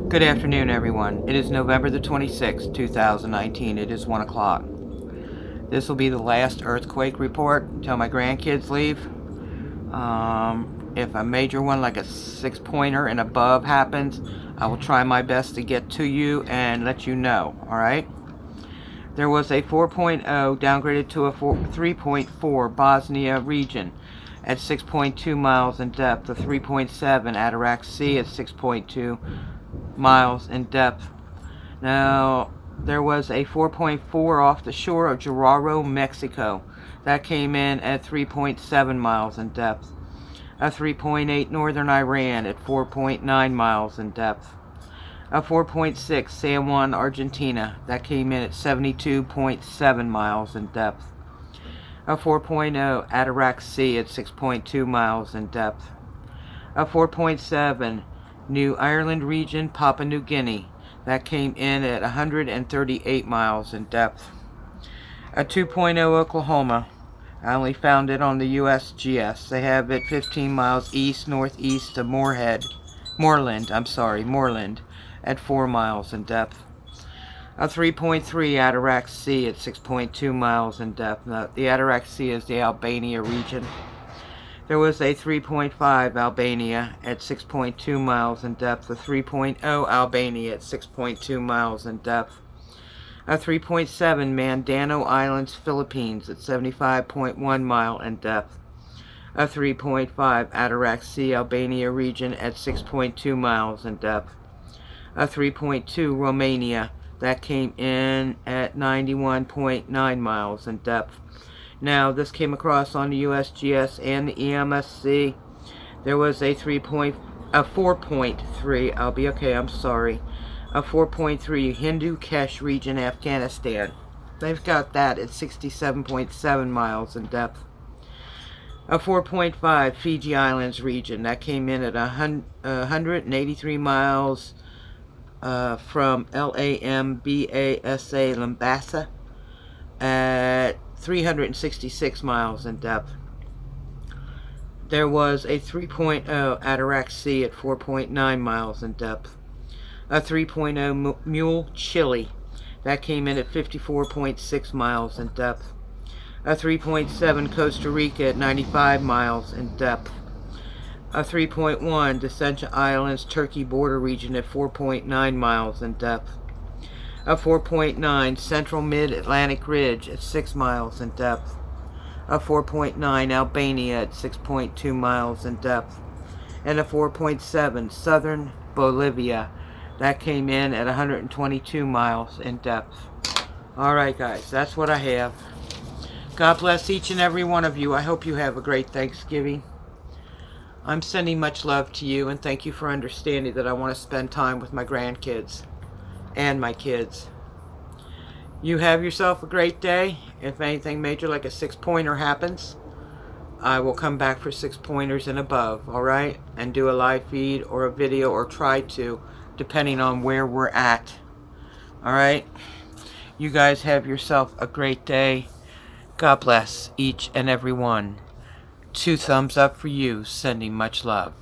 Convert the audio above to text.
Good afternoon, everyone. It is November the 26th, 2019. It is 1 o'clock. This will be the last earthquake report until my grandkids leave. If a major one like a 6-pointer and above happens, I will try my best to get to you and let you know, alright? There was a 4.0 downgraded to a 3.4 Bosnia region at 6.2 miles in depth, a 3.7 Adriatic Sea at 6.2 miles in depth. Now, there was a 4.4 off the shore of GUERRERO, Mexico. That came in at 3.7 miles in depth. A 3.8 northern Iran at 4.9 miles in depth. A 4.6 San Juan, Argentina. That came in at 72.7 miles in depth. A 4.0 Adriatic Sea at 6.2 miles in depth. A 4.7 New Ireland region, Papua New Guinea. That came in at 138 miles in depth. A 2.0 Oklahoma. I only found it on the USGS. They have it 15 miles east-northeast of Moreland, at 4 miles in depth. A 3.3 Adriatic Sea at 6.2 miles in depth. Now, the Adriatic Sea is the Albania region. There was a 3.5 Albania at 6.2 miles in depth. A 3.0 Albania at 6.2 miles in depth. A 3.7 Mindanao Islands, Philippines at 75.1 mile in depth. A 3.5 Adriatic Sea, Albania region at 6.2 miles in depth. A 3.2 Romania, that came in at 91.9 miles in depth. Now, this came across on the USGS and the EMSC. There was a 4.3, I'll be okay, I'm sorry. A 4.3 Hindu Kush region, Afghanistan. They've got that at 67.7 miles in depth. A 4.5 Fiji Islands region. That came in at 183 miles from Lambasa at 366 miles in depth. There was a 3.0 Adriatic Sea at 4.9 miles in depth. A 3.0 Mule, Chile. That came in at 54.6 miles in depth. A 3.7 Costa Rica at 95 miles in depth. A 3.1 Descentia Islands, Turkey border region at 4.9 miles in depth. A 4.9 Central Mid-Atlantic Ridge at 6 miles in depth. A 4.9 Albania at 6.2 miles in depth. And a 4.7 Southern Bolivia. That came in at 122 miles in depth. Alright guys, that's what I have. God bless each and every one of you. I hope you have a great Thanksgiving. I'm sending much love to you, and thank you for understanding that I want to spend time with my grandkids and my kids. You have yourself a great day. If anything major like a 6-pointer happens, I will come back for 6-pointers and above, alright? And do a live feed or a video, or try to, depending on where we're at. Alright? You guys have yourself a great day. God bless each and every one. 2 thumbs up for you, sending much love.